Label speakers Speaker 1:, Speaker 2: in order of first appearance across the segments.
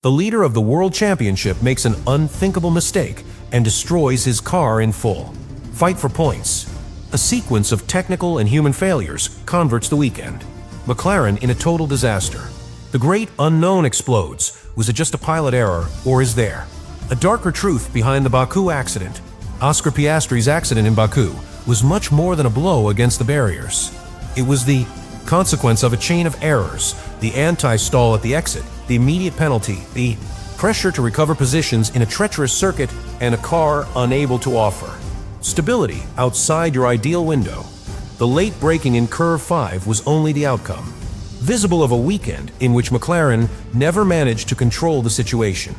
Speaker 1: The leader of the World Championship makes an unthinkable mistake and destroys his car in full. Fight for points. A sequence of technical and human failures converts the weekend. McLaren in a total disaster. The great unknown explodes. Was it just a pilot error, or is there a darker truth behind the Baku accident? Oscar Piastri's accident in Baku was much more than a blow against the barriers. It was the consequence of a chain of errors: the anti-stall at the exit, the immediate penalty, the pressure to recover positions in a treacherous circuit, and a car unable to offer stability outside your ideal window. The late braking in Curve 5 was only the outcome, visible of a weekend in which McLaren never managed to control the situation.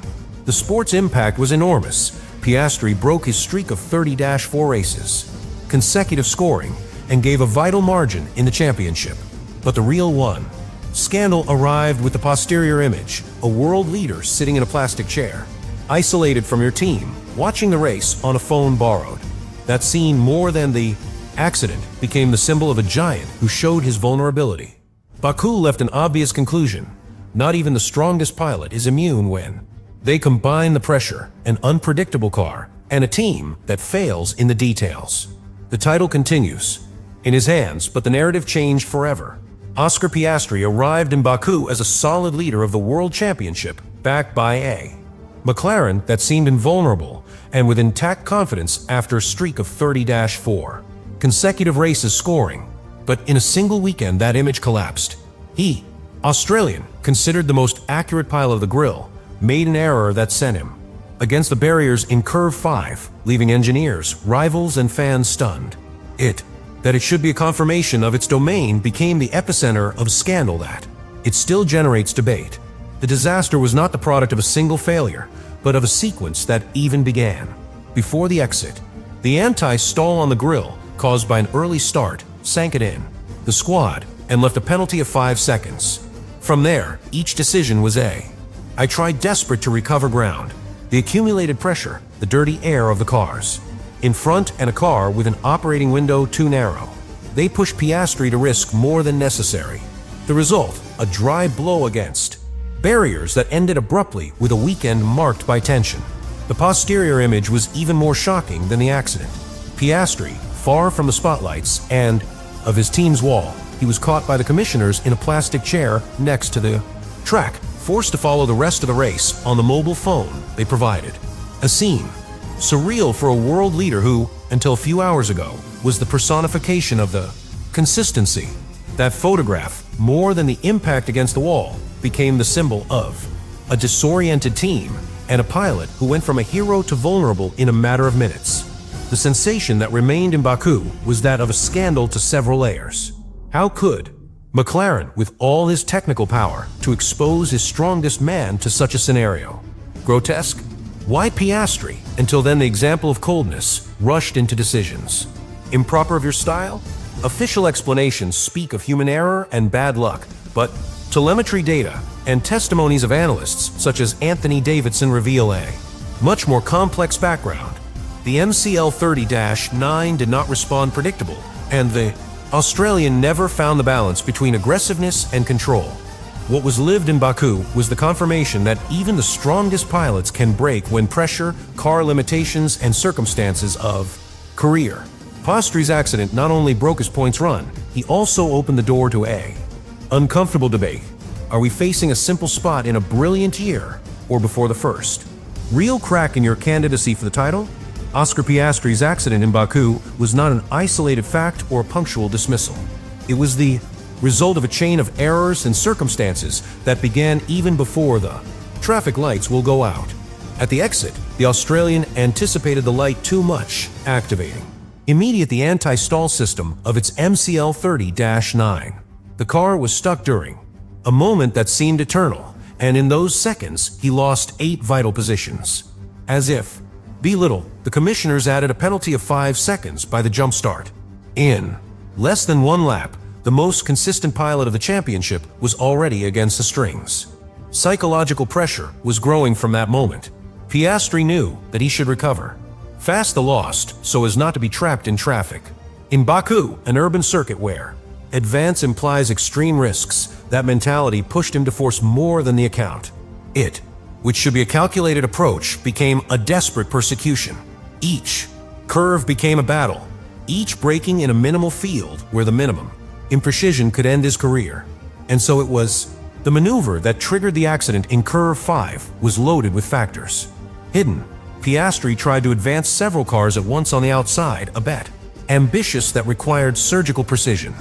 Speaker 1: The sport's impact was enormous. Piastri broke his streak of 30-4 races, consecutive scoring, and gave a vital margin in the championship. But the real one. Scandal arrived with the posterior image, a world leader sitting in a plastic chair, isolated from your team, watching the race on a phone borrowed. That scene, more than the accident, became the symbol of a giant who showed his vulnerability. Baku left an obvious conclusion. Not even the strongest pilot is immune when they combine the pressure, an unpredictable car, and a team that fails in the details. The title continues in his hands, but the narrative changed forever. Oscar Piastri arrived in Baku as a solid leader of the World Championship, backed by a McLaren that seemed invulnerable and with intact confidence after a streak of 30-4 consecutive races scoring. But in a single weekend, that image collapsed. He, Australian, considered the most accurate pilot of the grill, made an error that sent him against the barriers in Curve 5, leaving engineers, rivals, and fans stunned. That it should be a confirmation of its domain became the epicenter of scandal that it still generates debate. The disaster was not the product of a single failure, but of a sequence that even began before the exit. The anti-stall on the grill, caused by an early start, sank it in the squad and left a penalty of 5 seconds. From there, each decision was I tried desperate to recover ground. The accumulated pressure, the dirty air of the cars in front, and a car with an operating window too narrow. They pushed Piastri to risk more than necessary. The result, a dry blow against barriers that ended abruptly with a weekend marked by tension. The posterior image was even more shocking than the accident. Piastri, far from the spotlights and of his team's wall, he was caught by the commissioners in a plastic chair next to the track, forced to follow the rest of the race on the mobile phone they provided. A scene surreal for a world leader who, until a few hours ago, was the personification of the consistency. That photograph, more than the impact against the wall, became the symbol of a disoriented team and a pilot who went from a hero to vulnerable in a matter of minutes. The sensation that remained in Baku was that of a scandal to several layers. How could McLaren, with all his technical power, to expose his strongest man to such a scenario? Grotesque? Why Piastri? Until then, the example of coldness, rushed into decisions. Improper of your style? Official explanations speak of human error and bad luck, but telemetry data and testimonies of analysts such as Anthony Davidson reveal a much more complex background. The MCL 30-9 did not respond predictable, and the Australian never found the balance between aggressiveness and control. What was lived in Baku was the confirmation that even the strongest pilots can break when pressure, car limitations, and circumstances of career. Piastri's accident not only broke his points run, he also opened the door to a uncomfortable debate. Are we facing a simple spot in a brilliant year, or before the first real crack in your candidacy for the title? Oscar Piastri's accident in Baku was not an isolated fact or a punctual dismissal. It was the result of a chain of errors and circumstances that began even before the traffic lights will go out. At the exit, the Australian anticipated the light too much, activating immediate the anti-stall system of its MCL 30-9. The car was stuck during a moment that seemed eternal, and in those seconds, he lost 8 vital positions. As if belittled, the commissioners added a penalty of 5 seconds by the jump start. In less than 1 lap, the most consistent pilot of the championship was already against the strings. Psychological pressure was growing from that moment. Piastri knew that he should recover fast the lost so as not to be trapped in traffic. In Baku, an urban circuit where advance implies extreme risks, that mentality pushed him to force more than the account. It which should be a calculated approach, became a desperate persecution. Each curve became a battle, each braking in a minimal field where the minimum imprecision could end his career. And so it was. The maneuver that triggered the accident in Curve 5 was loaded with factors. Hidden, Piastri tried to advance several cars at once on the outside, a bet ambitious that required surgical precision.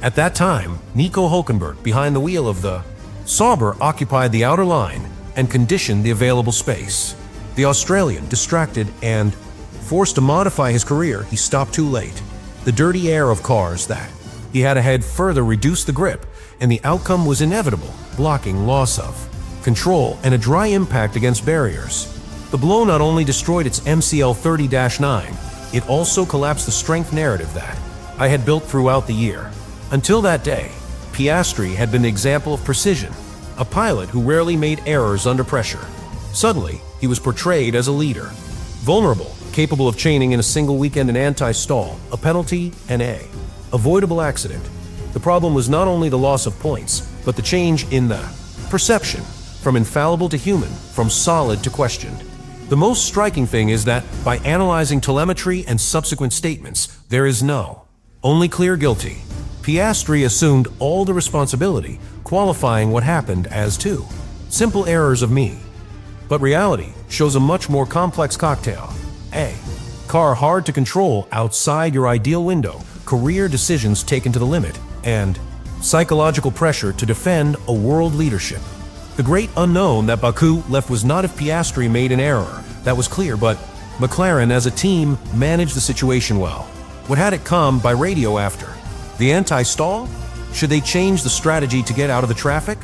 Speaker 1: At that time, Nico Hülkenberg, behind the wheel of the Sauber, occupied the outer line and conditioned the available space. The Australian, distracted and forced to modify his career, he stopped too late. The dirty air of cars that he had ahead further reduced the grip, and the outcome was inevitable, blocking loss of control and a dry impact against barriers. The blow not only destroyed its MCL 30-9, it also collapsed the strength narrative that I had built throughout the year. Until that day, Piastri had been an example of precision, a pilot who rarely made errors under pressure. Suddenly, he was portrayed as a leader, vulnerable, capable of chaining in a single weekend an anti-stall, a penalty, and a avoidable accident. The problem was not only the loss of points, but the change in the perception, from infallible to human, from solid to questioned. The most striking thing is that, by analyzing telemetry and subsequent statements, there is only clear guilty. Piastri assumed all the responsibility, qualifying what happened as two simple errors of me. But reality shows a much more complex cocktail. A car hard to control outside your ideal window, career decisions taken to the limit, and psychological pressure to defend a world leadership. The great unknown that Baku left was not if Piastri made an error, that was clear, but McLaren as a team managed the situation well. What had it come by radio after? The anti-stall? Should they change the strategy to get out of the traffic?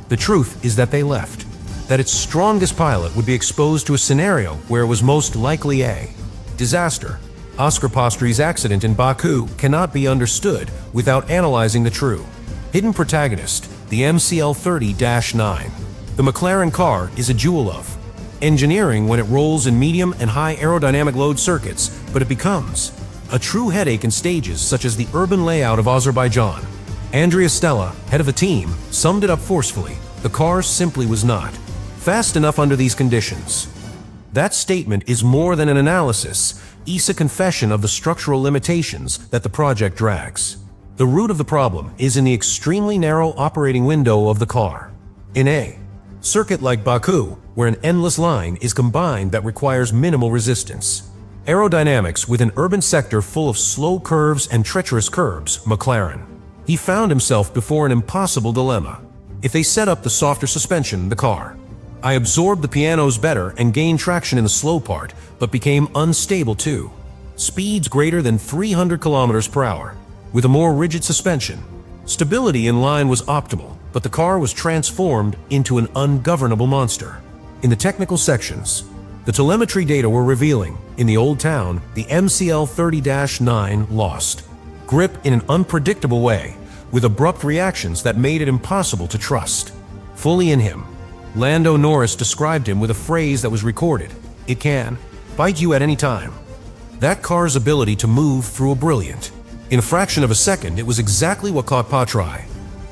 Speaker 1: The truth is that they left. That its strongest pilot would be exposed to a scenario where it was most likely a disaster. Oscar Piastri's accident in Baku cannot be understood without analyzing the true hidden protagonist, the MCL 30-9. The McLaren car is a jewel of engineering when it rolls in medium and high aerodynamic load circuits, but it becomes a true headache in stages such as the urban layout of Azerbaijan. Andrea Stella, head of the team, summed it up forcefully: the car simply was not fast enough under these conditions. That statement is more than an analysis, it's a confession of the structural limitations that the project drags. The root of the problem is in the extremely narrow operating window of the car. In a circuit like Baku, where an endless line is combined that requires minimal resistance. Aerodynamics with an urban sector full of slow curves and treacherous curbs, McLaren. He found himself before an impossible dilemma. If they set up the softer suspension, the car I absorbed the pianos better and gained traction in the slow part, but became unstable too. Speeds greater than 300 kilometers per hour. With a more rigid suspension, stability in line was optimal, but the car was transformed into an ungovernable monster. In the technical sections, the telemetry data were revealing. In the Old Town, the MCL 30-9 lost grip in an unpredictable way, with abrupt reactions that made it impossible to trust fully in him. Lando Norris described him with a phrase that was recorded: "It can bite you at any time." That car's ability to move through a brilliant. In a fraction of a second, it was exactly what caught Piastri.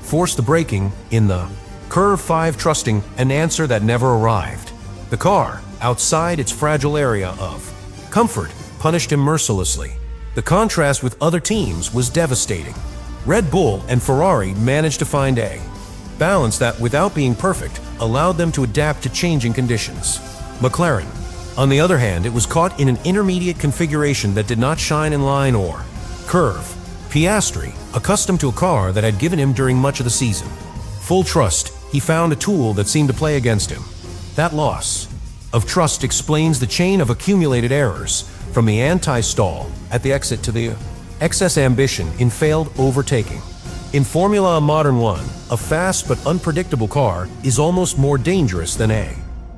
Speaker 1: Forced the braking in the Curve 5, trusting an answer that never arrived. The car, outside its fragile area of comfort, punished him mercilessly. The contrast with other teams was devastating. Red Bull and Ferrari managed to find a balance that, without being perfect, allowed them to adapt to changing conditions. McLaren, on the other hand, it was caught in an intermediate configuration that did not shine in line or curve. Piastri, accustomed to a car that had given him during much of the season full trust, he found a tool that seemed to play against him. That loss of trust explains the chain of accumulated errors, from the anti-stall at the exit to the excess ambition in failed overtaking. In Formula Modern 1, a fast but unpredictable car is almost more dangerous than a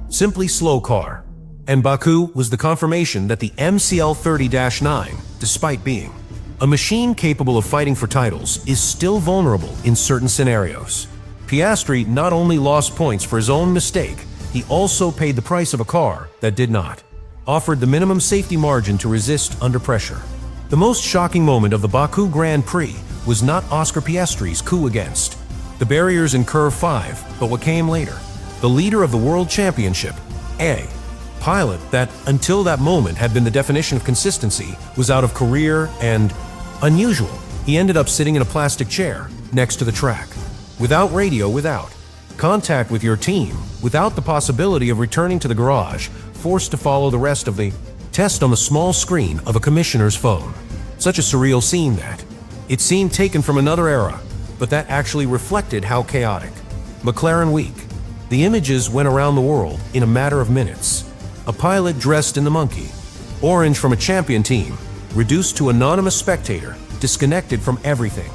Speaker 1: simply slow car. And Baku was the confirmation that the MCL 30-9, despite being a machine capable of fighting for titles, is still vulnerable in certain scenarios. Piastri not only lost points for his own mistake, he also paid the price of a car that did not offered the minimum safety margin to resist under pressure. The most shocking moment of the Baku Grand Prix was not Oscar Piastri's coup against the barriers in Curve 5, but what came later. The leader of the World Championship, A pilot that, until that moment, had been the definition of consistency, was out of career and unusual. He ended up sitting in a plastic chair next to the track, without radio, without contact with your team, without the possibility of returning to the garage, forced to follow the rest of the test on the small screen of a commissioner's phone. Such a surreal scene that it seemed taken from another era, but that actually reflected how chaotic. McLaren Week. The images went around the world in a matter of minutes. A pilot dressed in the monkey, orange from a champion team, reduced to anonymous spectator, disconnected from everything,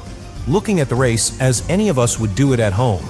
Speaker 1: looking at the race as any of us would do it at home.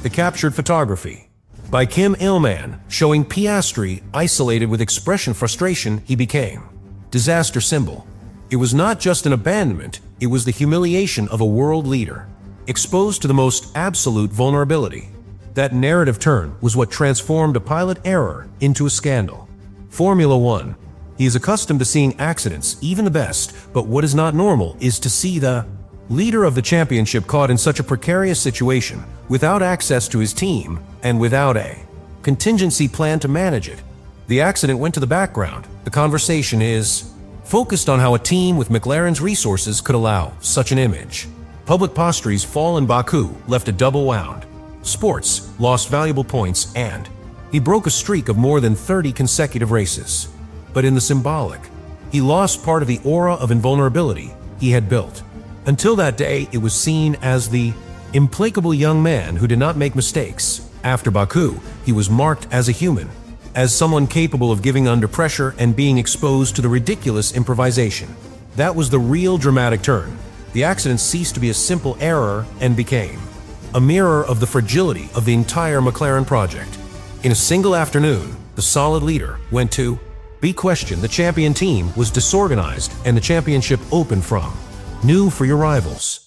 Speaker 1: The captured photography by Kim Il-man, showing Piastri isolated with expression frustration he became. Disaster symbol. It was not just an abandonment, it was the humiliation of a world leader, exposed to the most absolute vulnerability. That narrative turn was what transformed a pilot error into a scandal. Formula One. He is accustomed to seeing accidents, even the best, but what is not normal is to see the leader of the championship caught in such a precarious situation, without access to his team, and without a contingency plan to manage it. The accident went to the background. The conversation is focused on how a team with McLaren's resources could allow such an image. Public Piastri's fall in Baku left a double wound. Sports lost valuable points, and he broke a streak of more than 30 consecutive races. But in the symbolic, he lost part of the aura of invulnerability he had built. Until that day, it was seen as the implacable young man who did not make mistakes. After Baku, he was marked as a human, as someone capable of giving under pressure and being exposed to the ridiculous improvisation. That was the real dramatic turn. The accident ceased to be a simple error and became a mirror of the fragility of the entire McLaren project. In a single afternoon, the solid leader went to be questioned. The champion team was disorganized and the championship open from new for your rivals.